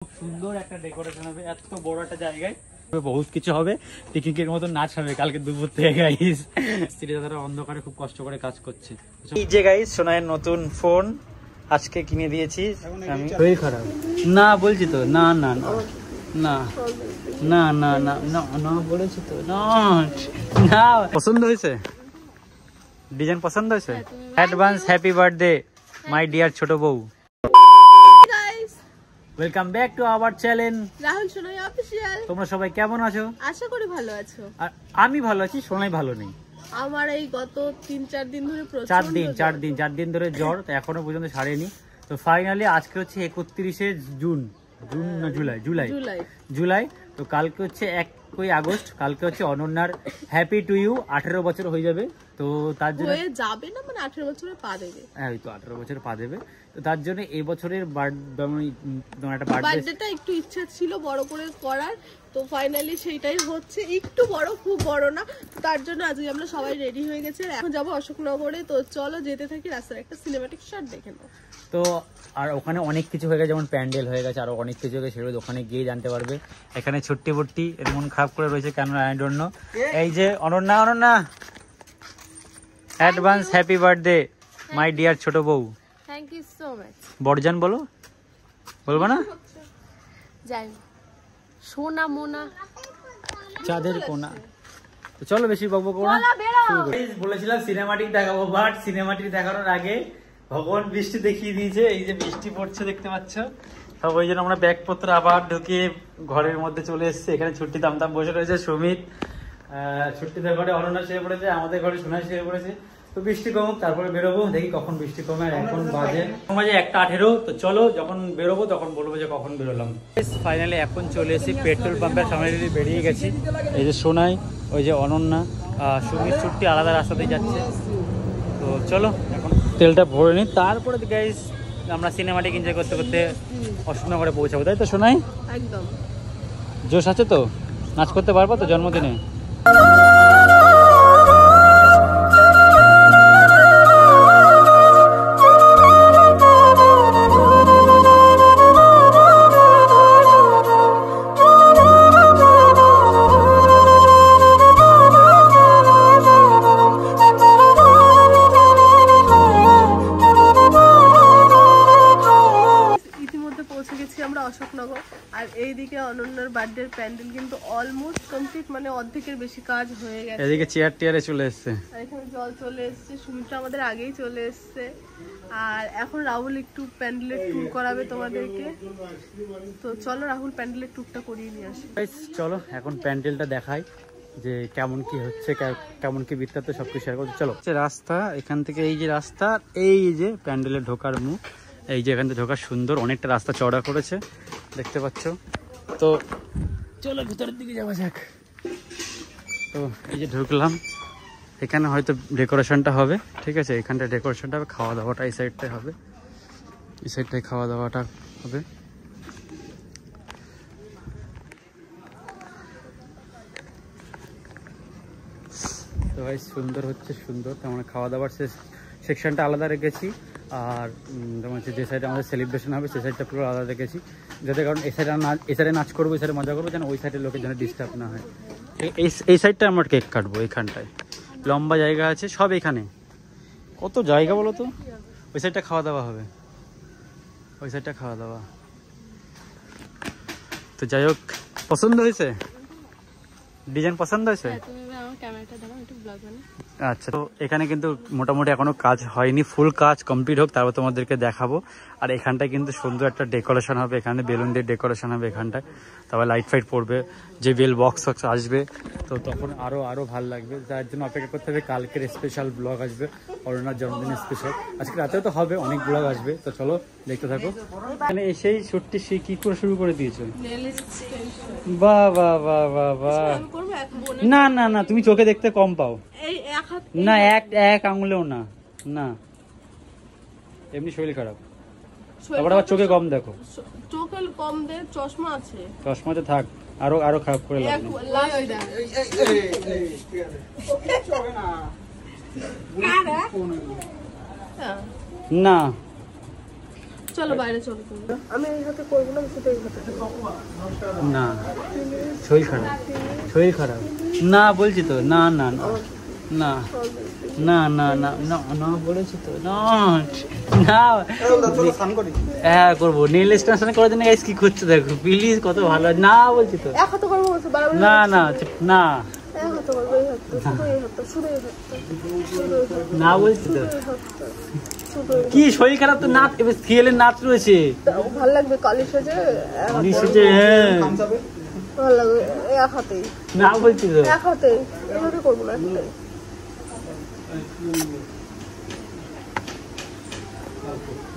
খুব সুন্দর একটা ডেকোরেশন হবে, এত বড় একটা জায়গায় বহুত কিছু হবে, পিকনিকের মতো নাচ হবে কালকে দুপুর থেকে গাইস। স্ত্রীরা অন্ধকারে খুব কষ্ট করে কাজ করছে। এই যে গাইস সোনাইয়ের নতুন ফোন আজকে কিনে দিয়েছি আমি। শরীর খারাপ না বলছি তো, না না না না না না না না না বলেছি তো, না না। পছন্দ হয়েছে? ডিজাইন পছন্দ হয়েছে? Advance happy birthday my dear ছোট বউ। Welcome back to our channel Rahul Sonai official. তোমরা সবাই কেমন আছো? আশা করি ভালো আছো। আর আমি ভালো আছি, সোনাই ভালো নেই। আমার এই গত 3-4 দিন ধরে চার দিন ধরে জ্বর, তো এখনো পর্যন্ত ছাড়েনি। তো ফাইনালি আজকে হচ্ছে 31শে জুন না জুলাই। তো কালকে হচ্ছে 1 আগস্ট, কালকে হচ্ছে অনন্যার হ্যাপি টু ইউ 18 বছর হয়ে যাবে। তো তার জন্য হয়ে যাবে না, মানে 18 বছরের পা দেবে। হ্যাঁ, ওই তো 18 বছর পা দেবে। তো তার জন্য এই বছরের বার্থডেটা একটু ইচ্ছা ছিল বড় করে করার, তো ফাইনালি সেইটাই হচ্ছে। একটু বড়, খুব বড় না। তার জন্য আজকে আমরা সবাই রেডি হয়ে গেছি, এখন যাবো অশোকনগরে। তো চলো যেতে থাকি, রাস্তার একটা সিনেম্যাটিক শট দেখে নাও। তো আর ওখানে অনেক কিছু হয়ে গেছে, যেমন প্যান্ডেল হয়ে গেছে, আরো অনেক কিছু হয়ে গেছে, সেগুলো ওখানে গিয়ে জানতে পারবে। এখানে ছুট্টি বট্টি এর মন খারাপ করে রয়েছে কেন আই ডোন্ট নো। এই যে Ananya advance happy birthday my dear ছোট বউ। Thank you so much. বড়জান বলবো না? যাই সোনা মোনা চাঁদের কোনা। তো চলো বেশি বকবক করো না, বলেছিলাম সিনেমাটিক দেখাবো, বাট সিনেমাটিক দেখানোর আগে ভগবান বৃষ্টি দেখিয়ে দিয়েছে। এই যে বৃষ্টি পড়ছে দেখতে পাচ্ছ সব, ওই জন্য আমরা ব্যাগপত্র আবার ঢুকিয়ে ঘরের মধ্যে চলে এসেছি। এখানে ছুট্টি দাম বসে রয়েছে, সুমিত ছুট্টিদের ঘরে অনন্যা শুয়ে পড়েছে, আমাদের ঘরে সোনাই শুয়ে পড়েছে। তো বৃষ্টি কমুক তারপরে বেরোবো, দেখি কখন বৃষ্টি কমে। আর এখন বাজে 1:18। তো চলো যখন বেরোবো তখন বলবো যে কখন বেরোলাম। ফাইনালি এখন চলে এসেছি পেট্রোল পাম্পের সামনে, বেরিয়ে গেছি। এই যে সোনাই, ওই যে অনন্যা, সুমিত, ছুট্টি আলাদা রাস্তাতেই যাচ্ছে। তো চলো এখন তেলটা ভরে নিই, তারপরে গাইস আমরা সিনেমাটিক এনজয় করতে করতে অশোকনগরে পৌঁছাবো, তাই তো সোনাই? একদম জোশ আছে তো? নাচ করতে পারবো তো জন্মদিনে? অশোকনগর। আর এইদিকে অনন্যার বার্থডে প্যান্ডেল কিন্তু অলমোস্ট কমপ্লিট, মানে অর্ধেকের বেশি কাজ হয়ে গেছে। এদিকে চেয়ারে চলে এসেছে, আর এখানে জল চলে এসেছে, সুমিত্রা আমাদের আগেই চলে এসেছে। আর এখন রাহুল একটু প্যান্ডেলের ট্যুর করাবে তোমাদেরকে। তো চলো রাহুল প্যান্ডেলের ট্যুরটা করিয়ে নিয়ে আসি। চলো এখন প্যান্ডেলটা দেখাই যে কেমন কি হচ্ছে, কেমন কি বৃত্তান্ত সবকিছু শেয়ার করতে। চলো রাস্তা এখান থেকে, এই যে রাস্তা, এই যে প্যান্ডেলের ঢোকার মুখ, এই যে এখান থেকে ঢোকার সুন্দর অনেকটা রাস্তা চওড়া করেছে দেখতে পাচ্ছ। তো চলো ভিতরের দিকে যাওয়া যাক। তো এই যে ঢুকলাম, এখানে হয়তো ডেকোরেশনটা হবে, ঠিক আছে? এখানটা ডেকোরেশনটা হবে, খাওয়া দাওয়াটা এই সাইডটাই হবে, এই সাইডটাই খাওয়া দাওয়াটা হবে। তো ভাই সুন্দর হচ্ছে, সুন্দর। তেমন খাওয়া দাওয়ার সেকশনটা আলাদা রেখেছি, আর যেমন হচ্ছে যে সাইডে আমাদের সেলিব্রেশন হবে সেই সাইডটা পুরো আলাদা রেখেছি, যাতে কারণ এই সাইডে নাচ করবো, এই সাইডে মজা করবো, যেন ওই সাইডের লোকের যেন ডিস্টার্ব না হয়। এই সাইডটা আমরা কেক কাটবো, এইখানটায় লম্বা জায়গা আছে সব। এখানে কত জায়গা বলো তো? ওই সাইডটা খাওয়া দাওয়া হবে, ওই সাইডটা খাওয়া দাওয়া। তো যাই হোক, পছন্দ হয়েছে? ডিজাইন পছন্দ হয়েছে? আচ্ছা, তো এখানে কিন্তু মোটামুটি এখনো কাজ হয়নি, ফুল কাজ কমপ্লিট হোক তারপর তোমাদেরকে দেখাবো। আর এখানটায় কিন্তু সুন্দর একটা ডেকোরেশন হবে, এখানে বেলুন দিয়ে ডেকোরেশন হবে এখানটায়, তারপর লাইট ফাইট পড়বে, যে বেল বক্স আসবে, তো তখন আরো ভালো লাগবে। যার জন্য অপেক্ষা করতে হবে, কালকের স্পেশাল ব্লগ আসবে, অরুণার জন্মদিনের স্পেশাল। আজকে রাতেও তো হবে, অনেক ব্লগ আসবে। তো চলো দেখতে থাকো। এখানে এসেই ছুট্টি কি করে শুরু করে দিয়েছো? বাহ বাহ বাহ বাহ বাহ। না না না, তুমি চোখে দেখতে কম পাও না, এক আঙুলেও না, না এমনি শরীর খারাপ। আবার চোখে কম দেখো, চোখে কম দে, চশমা আছে, চশমাতে থাক, আরো খারাপ করে লাগবে না। চলো বাইরে চলো তুমি। আমি এই হাতে করবো না, শুধু এই হাতে করবো। না শরীর খারাপ, শরীর খারাপ না বলছি তো। না না না না না না না না না বলেছি তো। না না হ্যাঁ করবো। নেল এক্সটেনশন করে দিন গাইস। কি করছো দেখো প্লিজ, কত ভালো। না বলছি তো। এক হাতে করবো বলছো বারবার। না না না এক হাতে করবো, এই হাতে শুধু এই হাতে, শুধু এই হাতে, না বলছি তো। শুধু কি শরীর খারাপ তো নাচ, এবার সিরিয়ালের নাচ রয়েছে। ভালো লাগবে কালি সেজে, হ্যাঁ ভালো লাগবে এক হাতেই। না বলছি তো। এক হাতে এভাবে করবো না, একটাই।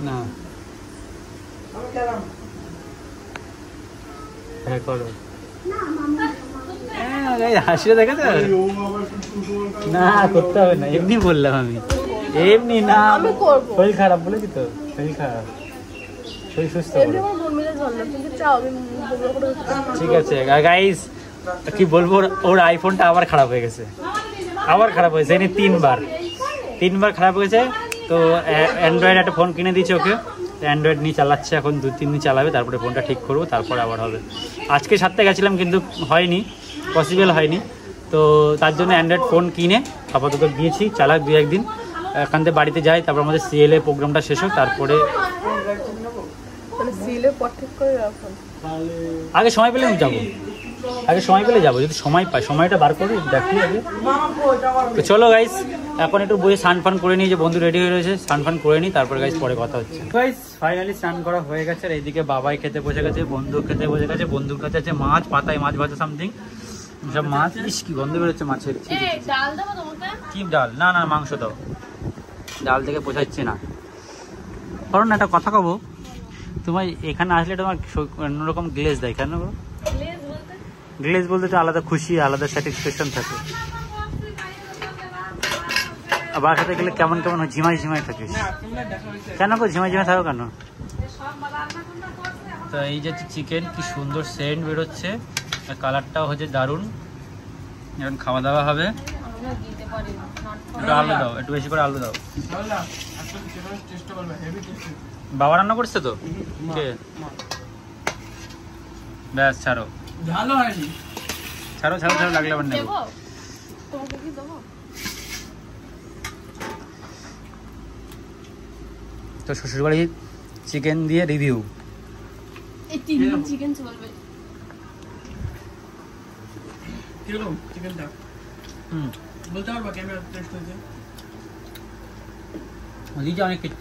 না হ্যাঁ করো। হাসিটা দেখে তো। না করতে হবে না, এমনি বললাম আমি, এমনি। না শরীর খারাপ বলেছি তো, শরীর খারাপ, শরীর সুস্থ। ঠিক আছে গাইস, কি বলবো, ওর আইফোনটা আবার খারাপ হয়ে গেছে, আবার খারাপ হয়েছে। এনে তিনবার খারাপ হয়েছে। তো অ্যান্ড্রয়েড একটা ফোন কিনে দিয়েছে ওকে, অ্যান্ড্রয়েড নিয়ে চালাচ্ছে এখন। 2-3 দিন চালাবে, তারপরে ফোনটা ঠিক করবো, তারপরে আবার হবে। আজকে 7টা গেছিলাম কিন্তু হয়নি, পসিবল হয়নি। তো তার জন্য অ্যান্ড্রয়েড ফোন কিনে আপাতত দিয়েছি, চালাক 2-1 দিন। এখান থেকে বাড়িতে যাই, তারপর আমাদের সিএলএ প্রোগ্রামটা শেষ হোক, তারপরে আগে সময় পেলে যাবো, আগে সময় পেলে যাবো, যদি সময় পাই, সময়টা বার করি দেখি আগে। তো চলো গাইস, এখন একটু বসে স্নান ফান করে নিই, যে বন্ধু রেডি হয়ে রয়েছে, স্নান ফান করে নিই, তারপরে গাইস পরে কথা হচ্ছে। গাইস ফাইনালি স্নান করা হয়ে গেছে, আর এইদিকে বাবাই খেতে বসে গেছে, বন্ধু খেতে বসে গেছে। বন্ধুর কাছে আছে মাছ, পাতায় মাছ ভাজা সামথিং সব মাছ। ইস কি গন্ধ বেরোচ্ছে মাছের। কি ডাল? না না মাংস দাও, ডাল থেকে বোঝাচ্ছে না। কারণ একটা কথা কব, তোমার এখানে আসলে তোমার অন্যরকম গ্লেজ দেয়। কেন গ্লেজ বলতে তো আলাদা খুশি, আলাদা স্যাটিসফ্যাকশন থাকে। বাসাতে গেলে কেমন কেমন ঝিমাই ঝিমাই থাকিস। কেন গো ঝিমাই ঝিমাই থাকো কেন? তো এই যে চিকেন, কি সুন্দর সেন্ট বেরোচ্ছে, কালারটাও হচ্ছে দারুণ। এখন খাওয়া দাওয়া হবে। একটু আলু দাও, একটু বেশি করে আলু দাও। বাবা রান্না করছে তো? ব্যাস ছাড়ো, ছাড়ো ছাড়ো ছাড়ো, লাগলে আবার নেবো। তো শ্বশুরবাড়ি চিকেন দিয়ে রিভিউ। চিকেন চলবে কিরকম চিকেনটা? বলতে পারবা ক্যামেরা টেস্ট হয়েছে? দিদি অনেক কিছু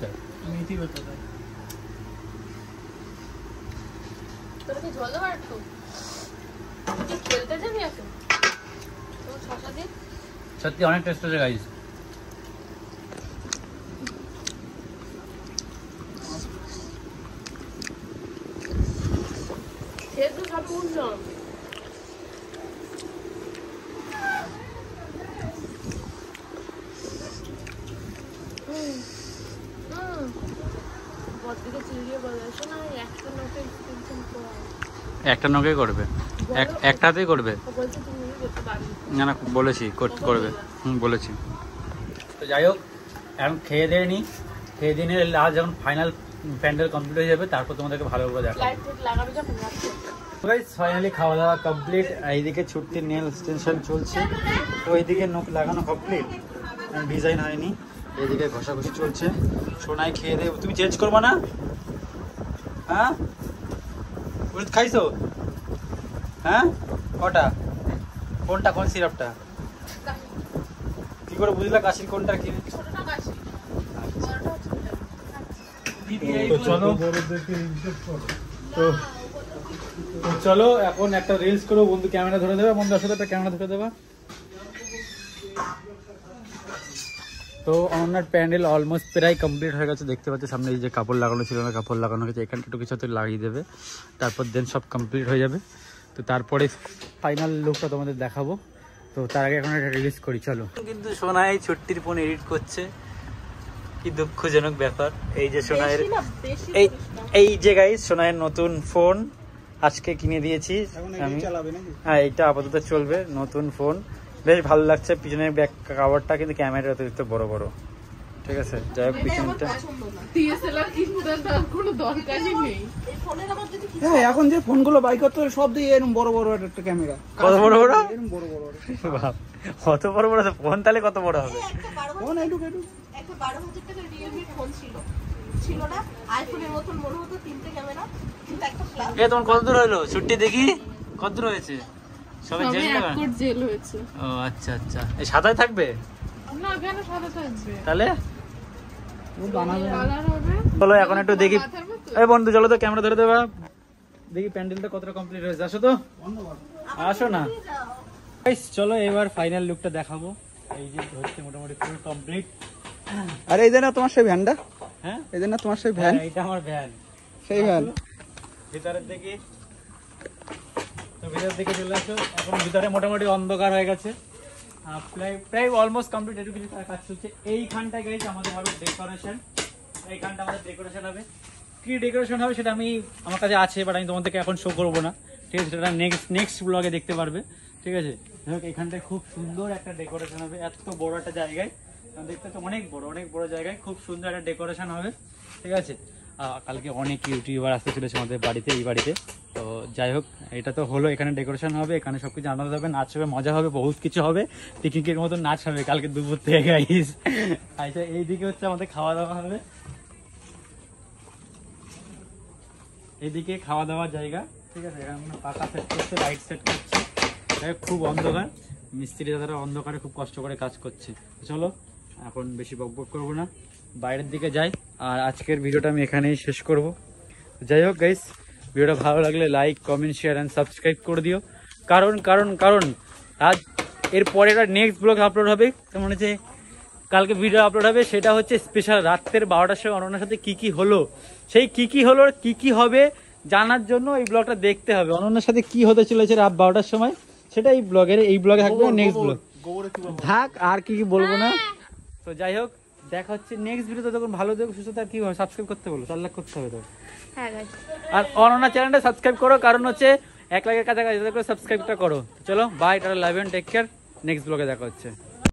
মেথি করতে হয়। তোর কি ঝোল দেবো একটু? তুই খেলতে যাবি এখন? তোর শসা দিন। সত্যি অনেক টেস্ট হয়েছে গাইস। খেয়ে তো সব উঠলাম। একটা নৌকে করবে, একটাতেই করবে। না না বলেছি করবে, বলেছি। তো যাই হোক, এখন খেয়ে দিয়ে নিই, খেয়ে দিয়ে নিয়ে লাস্ট যখন ফাইনাল প্যান্ডেল কমপ্লিট হয়ে যাবে, তারপর তোমাদেরকে ভালো করে দেখাবো। ফাইনালি খাওয়া দাওয়া কমপ্লিট। এইদিকে ছুটির নেল এক্সটেনশন চলছে, তো এইদিকে নখ লাগানো কমপ্লিট, ডিজাইন হয়নি। এইদিকে ঘষাঘষি চলছে। সোনাই খেয়ে দিয়ে, তুমি চেঞ্জ করবো না? হ্যাঁ খাইছো? হ্যাঁ কটা? কোনটা, কোন সিরাপটা? কি করে বুঝলা কাশির কোনটা কি? তো চলো, তো চলো এখন একটা রিলস করো। বন্ধু ক্যামেরা ধরে দেবে, বন্ধু আসলে একটা ক্যামেরা ধরে দেবা। তো অনলাইন প্যান্ডেল অলমোস্ট প্রায় কমপ্লিট হয়ে গেছে, দেখতে পাচ্ছি সামনে এই যে কাপড় লাগানো ছিল, কাপড় লাগানো হয়েছে, এখানটা একটু কিছু লাগিয়ে দেবে, তারপর দেন সব কমপ্লিট হয়ে যাবে। তো তারপরে ফাইনাল লুকটা তোমাদের দেখাবো। তো তার আগে এখন একটা রিলিজ করি, চলো। কিন্তু সোনাই ছুটির ফোন এডিট করছে, কি দুঃখজনক ব্যাপার। এই যে সোনাইয়ের, এই যে গাইস সোনাইয়ের নতুন ফোন আজকে কিনে দিয়েছি আমি। হ্যাঁ এইটা আপাতত চলবে, নতুন ফোন, বেশ ভালো লাগছে। পিছনের ব্যাক কাভারটা কিন্তু ক্যামেরার অতিরিক্ত বড় বড়, ঠিক আছে, যাই হোক এটাই আমার পিছনটা পছন্দ না। DSLR কিনতে তার কোনো দরকারই নেই। এই ফোনের আমার যদি কিছু হ্যাঁ এখন যে ফোনগুলো বাই করতে হয় সব দিয়ে এরকম বড় বড় একটা ক্যামেরা, কত বড় বড়? এরকম বড় বড় বাপ, কত বড় বড় ফোন, তাহলে কত বড় হবে? একটা 12,000 ফোন এটুক একটা 12,000 টাকার রিয়েলমি ফোন ছিল না, আইফোনের মতন মনে হতো তিনটে ক্যামেরা, কিন্তু একটা ফ্ল্যাশ। এ তোমার কত দূর হলো ছুটি দেখি, কত দূর হয়েছে? সবে সবে জেল এক না? কোট জেল হয়েছে। ও আচ্ছা আচ্ছা, এই সাদায় থাকবে না কেন সাদা থাকবে? তাহলে? কালার হবে। চলো এখন একটু দেখি। মাথার মতো? এই বন্ধু চলো তো, ক্যামেরা ধরে দেবা, দেখি প্যান্ডেলটা কতটা কমপ্লিট হয়েছে। আসো তো, আসো না। গাইস চলো এবার ফাইনাল লুকটা দেখাবো। এই যে হচ্ছে মোটামুটি ফুল কমপ্লিট। আরে এই যে না তোমার সেই ভ্যানটা, হ্যাঁ এই যে না তোমার সেই ভ্যান, এইটা আমার ভ্যান। সেই ভ্যান। ভিতরের দিকে তো, ভিতরের দিকে চলে আসো। এখন ভিতরে মোটামুটি অন্ধকার হয়ে গেছে, প্রায় অলমোস্ট কমপ্লিট। একটু কিছু কাজ চলছে এইখানটায়। গাইস আমাদের হবে ডেকোরেশন, এইখানটা আমাদের ডেকোরেশন হবে। কি ডেকোরেশন হবে সেটা আমার কাছে আছে, বাট আমি তোমাদেরকে এখন শো করবো না, ঠিক আছে? সেটা নেক্সট ব্লগে দেখতে পারবে, ঠিক আছে? এখানটায় খুব সুন্দর একটা ডেকোরেশন হবে, এত বড় একটা জায়গায়, দেখতে তো অনেক বড় জায়গায় খুব সুন্দর একটা ডেকোরেশন হবে, ঠিক আছে? কালকে অনেক ইউটিউবার আসতে চলেছে আমাদের বাড়িতে, এই বাড়িতে। তো যাই হোক, এটা তো হলো, এখানে ডেকোরেশন হবে, এখানে সবকিছু আনন্দ হবে, নাচ হবে, মজা হবে, বহুত কিছু হবে, পিকনিকের মতো নাচ হবে কালকে দুপুর থেকে গাইস। আচ্ছা এইদিকে হচ্ছে আমাদের খাওয়া দাওয়া হবে, এইদিকে খাওয়া দাওয়ার জায়গা, ঠিক আছে? এখানে পাকা সেট করছে, লাইট সেট করছে, খুব অন্ধকার, মিস্ত্রি দাদারা অন্ধকারে খুব কষ্ট করে কাজ করছে। চলো এখন বেশি বকবক করবো না, বাইরের দিকে যাই। আর আজকের ভিডিওটা আমি এখানেই শেষ করব। যাই হোক গাইস, ভিডিওটা ভালো লাগলে like, comment, share and subscribe করে দিও। কারণ আজ এরপরে একটা নেক্সট ব্লগ আপলোড হবে, তেমন হচ্ছে কালকে ভিডিও আপলোড হবে, সেটা হচ্ছে স্পেশাল রাত্রের 12টার সময় অনন্যার সাথে কি হলো, সেই কি হলো, কি হবে জানার জন্য এই ব্লগটা দেখতে হবে। অনন্যার সাথে কি হতে চলেছে রাত 12টার সময়, সেটা এই ব্লগে থাকবে। নেক্সট ব্লগ থাক, আর কি বলবো না। তো যাই হোক, দেখা হচ্ছে নেক্সট ভিডিওতে। তখন ভালো দেখো, সুস্থ থাক। কি হবে, সাবস্ক্রাইব করতে বলো, 4 লাখ করতে হবে তো। হ্যাঁ গাইস, আর অনন্যা চ্যানেলটা সাবস্ক্রাইব করো, কারণ হচ্ছে 1 লাখের কাছাকাছি, সাবস্ক্রাইবটা করো। চলো bye, tata, love and take care. Next ব্লগে দেখা হচ্ছে।